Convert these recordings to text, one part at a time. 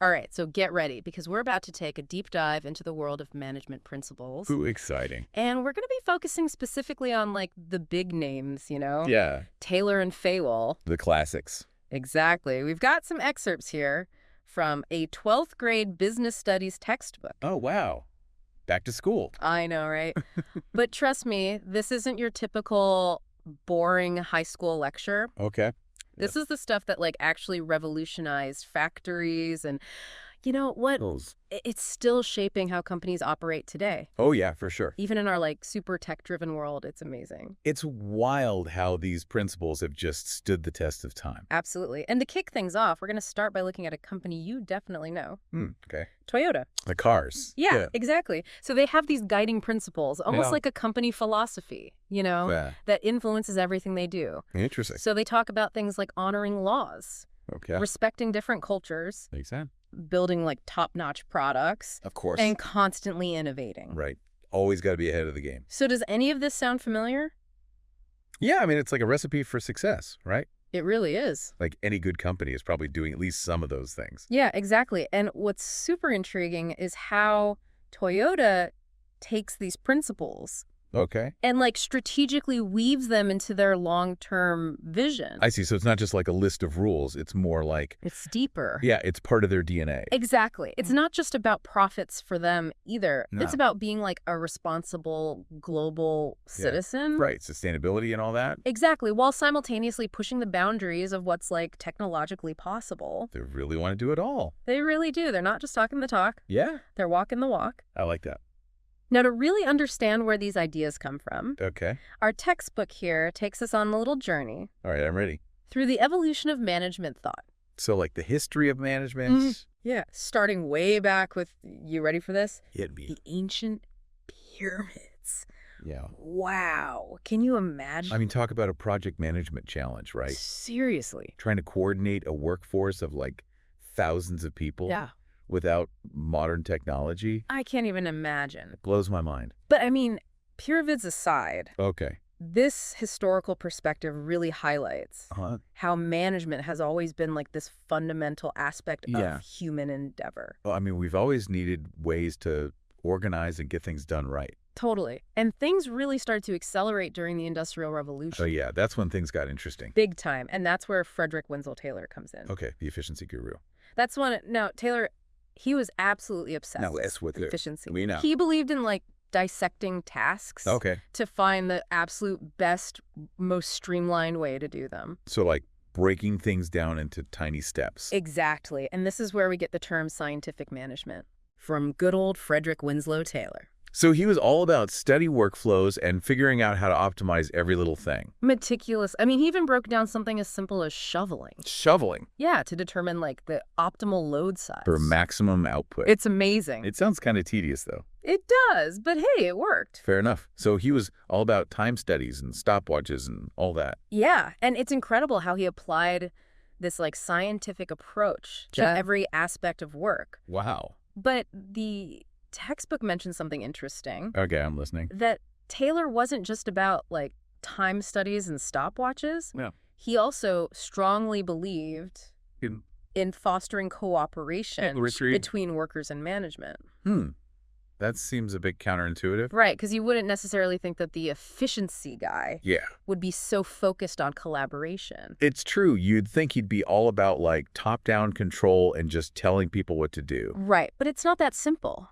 All right, so get ready because we're about to take a deep dive into the world of management principles. Ooh, exciting. And we're going to be focusing specifically on like the big names, Yeah. Taylor and Fayol. The classics. Exactly. We've got some excerpts here from a 12th grade business studies textbook. Oh, wow. Back to school. I know, right? But trust me, this isn't your typical boring high school lecture. Okay. This is the stuff that like actually revolutionized factories and you know what? Those. It's still shaping how companies operate today. Oh, yeah, for sure. Even in our like super tech-driven world, it's amazing. It's wild how these principles have just stood the test of time. Absolutely. And to kick things off, we're going to start by looking at a company you definitely know. Okay. Toyota. The cars. Yeah, exactly. So they have these guiding principles, almost like a company philosophy, Yeah. that influences everything they do. Interesting. So they talk about things like honoring laws, Okay. respecting different cultures, Makes sense. building like top-notch products, Of course. and constantly innovating. Right. Always got to be ahead of the game. So does any of this sound familiar? Yeah, I mean, it's like a recipe for success, right? It really is. Like any good company is probably doing at least some of those things. Yeah, exactly. And what's super intriguing is how Toyota takes these principles Okay. and like strategically weaves them into their long-term vision. I see. So it's not just like a list of rules. It's more like, It's deeper. yeah, it's part of their DNA. Exactly. It's not just about profits for them either. No. It's about being like a responsible global citizen. Right. Sustainability and all that. Exactly, while simultaneously pushing the boundaries of what's like technologically possible. They really want to do it all. They really do. They're not just talking the talk. Yeah. They're walking the walk. I like that. Now, to really understand where these ideas come from, Okay. our textbook here takes us on a little journey All right. I'm ready. through the evolution of management thought. So like the history of management. Yeah. Starting way back with, you ready for this? Hit me. The ancient pyramids. Yeah. Wow. Can you imagine? I mean, talk about a project management challenge, right? Seriously. Trying to coordinate a workforce of like thousands of people Yeah. without modern technology. I can't even imagine. It blows my mind. But I mean, pyramids aside, Okay. this historical perspective really highlights Uh-huh. how management has always been like this fundamental aspect Yeah. of human endeavor. Well, I mean, we've always needed ways to organize and get things done right. Totally. And things really started to accelerate during the Industrial Revolution. Oh, yeah. That's when things got interesting. Big time. And that's where Frederick Winslow Taylor comes in. Okay. The efficiency guru. That's when, no, Taylor, he was absolutely obsessed Now, that's what with efficiency. we know. He believed in like dissecting tasks Okay. to find the absolute best, most streamlined way to do them. So like breaking things down into tiny steps. Exactly. And this is where we get the term scientific management from good old Frederick Winslow Taylor. So he was all about study workflows and figuring out how to optimize every little thing. Meticulous. I mean, he even broke down something as simple as shoveling. Shoveling Yeah, to determine like the optimal load size. for maximum output. It's amazing. It sounds kind of tedious, though. It does, but hey, it worked. Fair enough. So he was all about time studies and stopwatches and all that. Yeah, and it's incredible how he applied this like scientific approach to Yeah. every aspect of work. Wow. But the textbook mentions something interesting, Okay, I'm listening. that Taylor wasn't just about like time studies and stopwatches. Yeah. He also strongly believed In- in fostering cooperation Retreat. between workers and management. That seems a bit counterintuitive. Right, because you wouldn't necessarily think that the efficiency guy Yeah. would be so focused on collaboration. It's true. You'd think he'd be all about like top-down control and just telling people what to do. Right, but it's not that simple.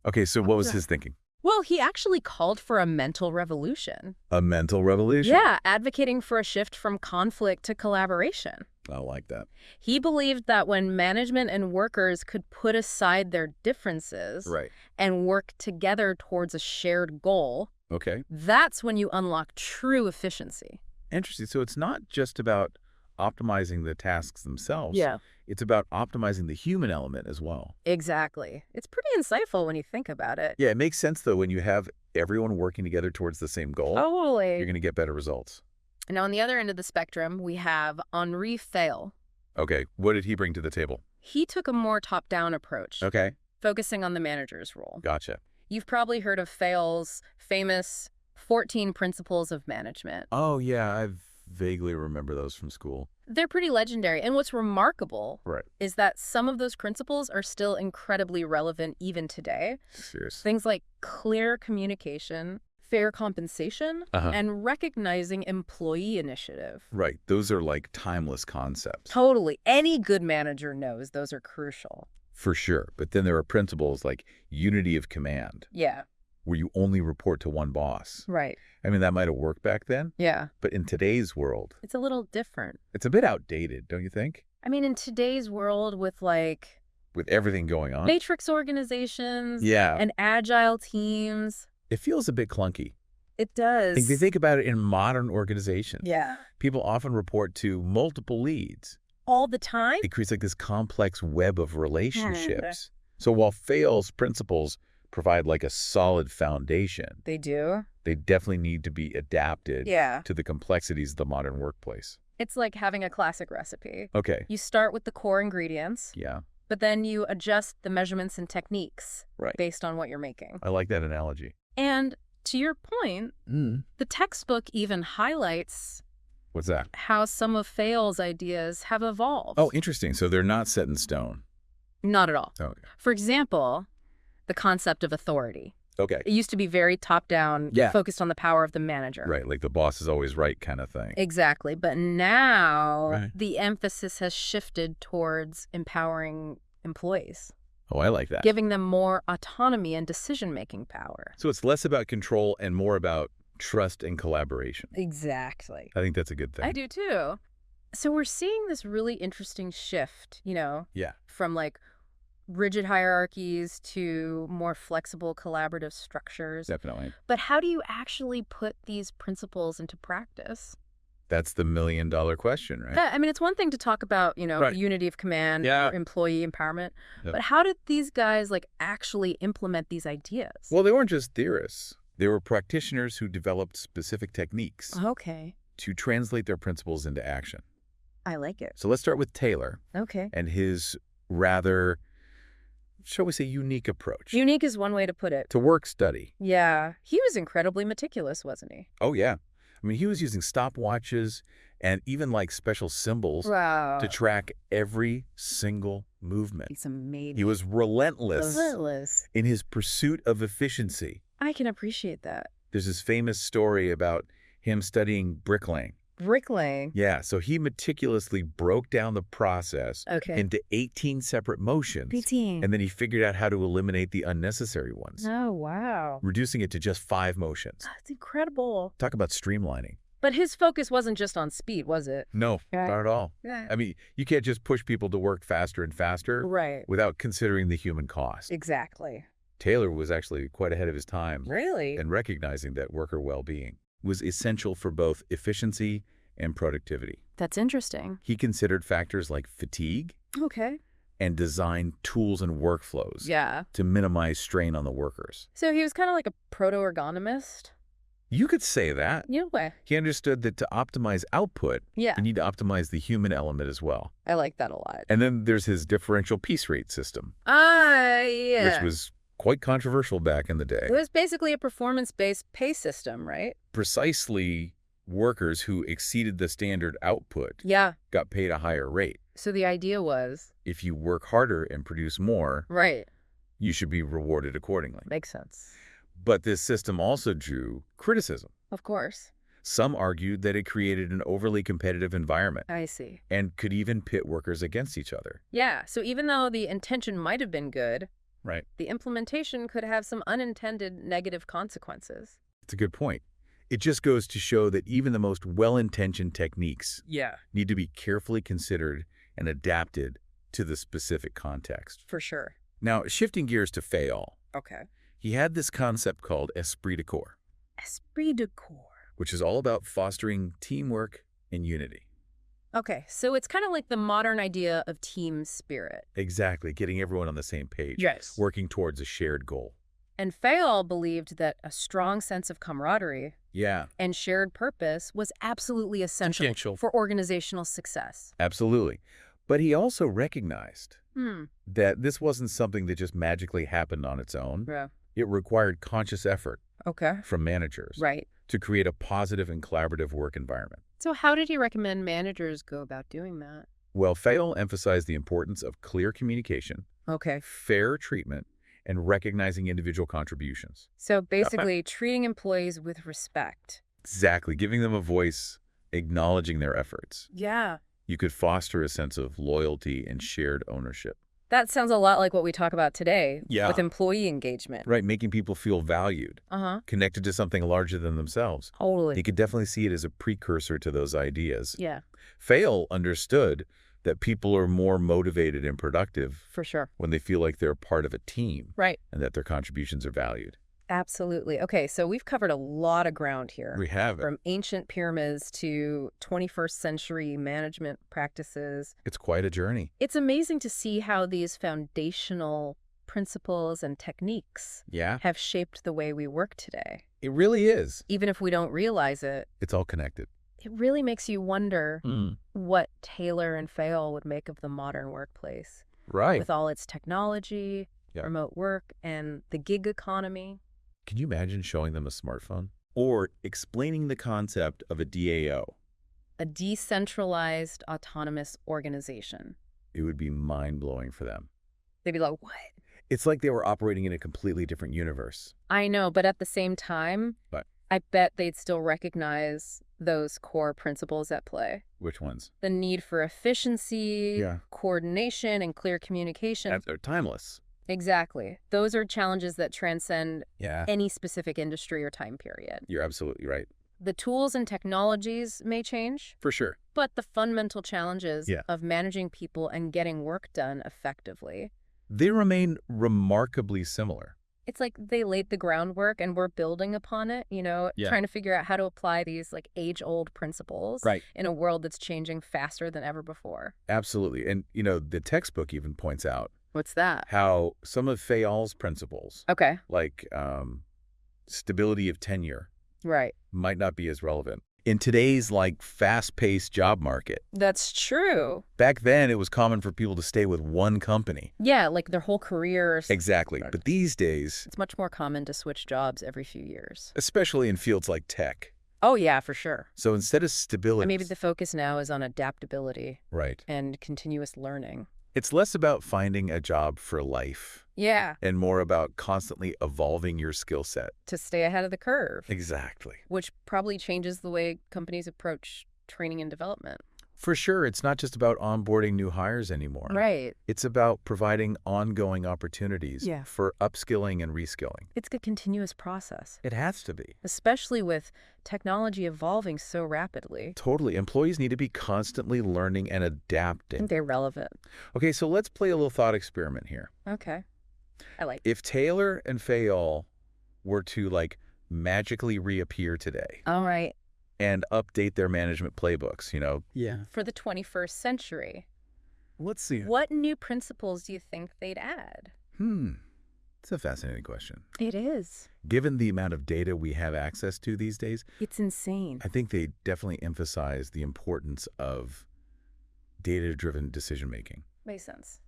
Okay, so what was his thinking? Well, he actually called for a mental revolution. A mental revolution? Yeah, advocating for a shift from conflict to collaboration. I like that. He believed that when management and workers could put aside their differences Right. and work together towards a shared goal, Okay. that's when you unlock true efficiency. Interesting. So it's not just about optimizing the tasks themselves. Yeah. It's about optimizing the human element as well. Exactly. It's pretty insightful when you think about it. Yeah, it makes sense, though, when you have everyone working together towards the same goal, Totally. you're going to get better results. Now, on the other end of the spectrum, we have Henri Fayol. Okay, what did he bring to the table? He took a more top-down approach, Okay, focusing on the manager's role. gotcha. You've probably heard of Fayol's famous 14 principles of management. Oh, yeah, I've vaguely remember those from school. They're pretty legendary. And what's remarkable Right. is that some of those principles are still incredibly relevant even today. Seriously. Things like clear communication, fair compensation, Uh-huh. and recognizing employee initiative. Right. Those are like timeless concepts. Totally. Any good manager knows those are crucial. For sure. But then there are principles like unity of command, Yeah, where you only report to one boss. right. I mean, that might have worked back then, Yeah. but in today's world, It's a little different. it's a bit outdated, don't you think? I mean, in today's world with With everything going on. matrix organizations Yeah. and agile teams, It feels a bit clunky. it does. If you think about it in modern organizations, Yeah. people often report to multiple leads. All the time? It creates like this complex web of relationships. So while Fayol's principles provide like a solid foundation, They do? they definitely need to be adapted Yeah. to the complexities of the modern workplace. It's like having a classic recipe. Okay. You start with the core ingredients, Yeah. but then you adjust the measurements and techniques Right. based on what you're making. I like that analogy. And to your point, the textbook even highlights What's that? how some of Fayol's ideas have evolved. Oh, interesting. So they're not set in stone. Not at all. Okay. For example, the concept of authority. Okay. It used to be very top-down, Yeah. focused on the power of the manager. Right. Like the boss is always right kind of thing. Exactly. But now Right. the emphasis has shifted towards empowering employees, Oh, I like that. giving them more autonomy and decision-making power. So it's less about control and more about trust and collaboration. Exactly. I think that's a good thing. I do too. So we're seeing this really interesting shift, Yeah. from like rigid hierarchies to more flexible collaborative structures. Definitely. But how do you actually put these principles into practice? That's the million-dollar question, right? Yeah, I mean, it's one thing to talk about, Right. unity of command, Yeah. or employee empowerment, Yep. but how did these guys like actually implement these ideas? Well, they weren't just theorists. They were practitioners who developed specific techniques Okay, to translate their principles into action. I like it. So let's start with Taylor Okay. and his rather, shall we say, unique approach Unique is one way to put it. to work study. Yeah, he was incredibly meticulous, wasn't he? Oh, yeah. I mean, he was using stopwatches and even like special symbols Wow. to track every single movement. It's amazing. He was relentless Relentless. in his pursuit of efficiency. I can appreciate that. There's this famous story about him studying bricklaying. Bricklaying. Yeah, so he meticulously broke down the process Okay. into 18 separate motions, 18. and then he figured out how to eliminate the unnecessary ones, Oh, wow. reducing it to just 5 motions. That's incredible. Talk about streamlining. But his focus wasn't just on speed, was it? No, Right. not at all. Yeah. I mean, you can't just push people to work faster and faster Right. without considering the human cost. Exactly. Taylor was actually quite ahead of his time Really? in recognizing that worker well-being was essential for both efficiency and productivity. That's interesting. He considered factors like fatigue Okay. and designed tools and workflows Yeah. to minimize strain on the workers. So he was kind of like a proto-ergonomist? You could say that. In a way. He understood that to optimize output, Yeah. you need to optimize the human element as well. I like that a lot. And then there's his differential piece rate system, Yeah. which was quite controversial back in the day. It was basically a performance-based pay system, right? Precisely, workers who exceeded the standard output Yeah. got paid a higher rate. So the idea was, If you work harder and produce more, right, you should be rewarded accordingly. makes sense. But this system also drew criticism. Of course. Some argued that it created an overly competitive environment I see. and could even pit workers against each other. Yeah, so even though the intention might have been good, Right. the implementation could have some unintended negative consequences. It's a good point. It just goes to show that even the most well-intentioned techniques Yeah. need to be carefully considered and adapted to the specific context. For sure. Now, shifting gears to Fayol, Okay. he had this concept called esprit de corps, Esprit de corps. which is all about fostering teamwork and unity. Okay, so it's kind of like the modern idea of team spirit. Exactly, getting everyone on the same page, Yes. working towards a shared goal. And Fayol believed that a strong sense of camaraderie Yeah, and shared purpose was absolutely essential Essential. for organizational success. absolutely. But he also recognized Hmm. that this wasn't something that just magically happened on its own. Yeah. It required conscious effort Okay. from managers Right. to create a positive and collaborative work environment. So how did he recommend managers go about doing that? Well, Fayol emphasized the importance of clear communication, Okay. fair treatment, and recognizing individual contributions. So basically treating employees with respect. Exactly. Giving them a voice, acknowledging their efforts. Yeah. You could foster a sense of loyalty and shared ownership. That sounds a lot like what we talk about today Yeah. with employee engagement. Right, making people feel valued, Uh-huh. connected to something larger than themselves. You Totally. could definitely see it as a precursor to those ideas. Yeah, Fayol understood that people are more motivated and productive for sure. when they feel like they're part of a team Right. and that their contributions are valued. Absolutely. Okay, so we've covered a lot of ground here. We have it. From ancient pyramids to 21st century management practices. It's quite a journey. It's amazing to see how these foundational principles and techniques Yeah, have shaped the way we work today. it really is. Even if we don't realize it, It's all connected. it really makes you wonder what Taylor and Fayol would make of the modern workplace Right. with all its technology, Yeah. remote work, and the gig economy. Can you imagine showing them a smartphone? Or explaining the concept of a DAO? A decentralized autonomous organization. It would be mind-blowing for them. They'd be like, what? It's like they were operating in a completely different universe. I know, but at the same time, But I bet they'd still recognize those core principles at play. which ones? The need for efficiency, Yeah. coordination, and clear communication. They're timeless. Exactly. Those are challenges that transcend Yeah. any specific industry or time period. You're absolutely right. The tools and technologies may change, For sure. but the fundamental challenges Yeah. of managing people and getting work done effectively, They remain remarkably similar. it's like they laid the groundwork and we're building upon it, Yeah. trying to figure out how to apply these like age-old principles Right. in a world that's changing faster than ever before. Absolutely. And, the textbook even points out What's that? how some of Fayol's principles, Okay. like stability of tenure, Right. might not be as relevant in today's fast-paced job market. That's true. Back then, it was common for people to stay with one company. Yeah, like their whole careers. Exactly. Right. But these days, It's much more common to switch jobs every few years. especially in fields like tech, Oh, yeah, for sure. so instead of stability, And maybe the focus now is on adaptability right, and continuous learning. it's less about finding a job for life Yeah, and more about constantly evolving your skill set. to stay ahead of the curve, Exactly. which probably changes the way companies approach training and development. For sure, it's not just about onboarding new hires anymore. Right. It's about providing ongoing opportunities Yeah. for upskilling and reskilling. It's a continuous process, It has to be. especially with technology evolving so rapidly. Totally. Employees need to be constantly learning and I adapting. think they're relevant. Okay, so let's play a little thought experiment here. Okay. I like If Taylor and Fayol were to magically reappear today All right. and update their management playbooks, Yeah. For the 21st century, Let's see. what new principles do you think they'd add? It's a fascinating question. It is. Given the amount of data we have access to these days, It's insane. I think they definitely emphasize the importance of data-driven decision-making. Makes sense.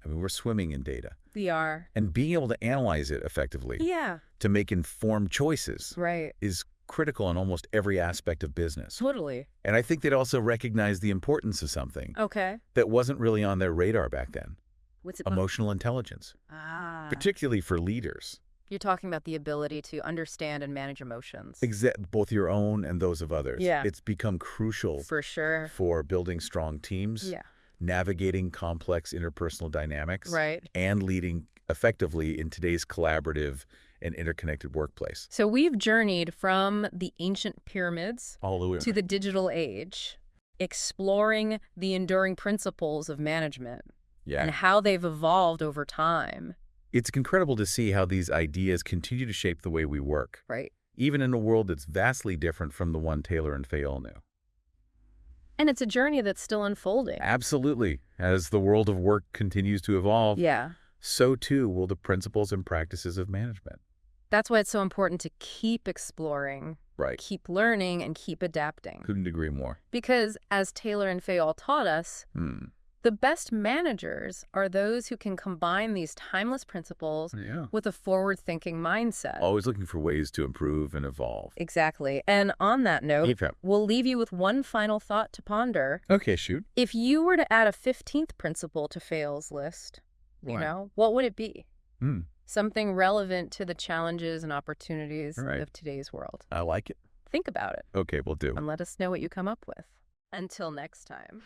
I mean, we're swimming in data. We are. And being able to analyze it effectively Yeah. to make informed choices Right. is critical in almost every aspect of business. Totally. And I think they'd also recognize the importance of something Okay. that wasn't really on their radar back then. What's it? Emotional intelligence, particularly for leaders. You're talking about the ability to understand and manage emotions. Both your own and those of others. Yeah. It's become crucial For sure. for building strong teams, Yeah. navigating complex interpersonal dynamics, Right. and leading effectively in today's collaborative and interconnected workplace. So we've journeyed from the ancient pyramids All the way. to the digital age, exploring the enduring principles of management Yeah. and how they've evolved over time. It's incredible to see how these ideas continue to shape the way we work, Right. even in a world that's vastly different from the one Taylor and Fayol knew. And it's a journey that's still unfolding. Absolutely. As the world of work continues to evolve, Yeah. so too will the principles and practices of management. That's why it's so important to keep exploring, Right. keep learning, and keep adapting. Couldn't agree more. Because as Taylor and Fayol taught us, The best managers are those who can combine these timeless principles Yeah. with a forward-thinking mindset. Always looking for ways to improve and evolve. Exactly. And on that note, Okay. we'll leave you with one final thought to ponder. Okay, shoot. If you were to add a 15th principle to Fayol's list, what would it be? Hmm. Something relevant to the challenges and opportunities of today's world. I like it. Think about it Okay, we'll do. and let us know what you come up with. Until next time.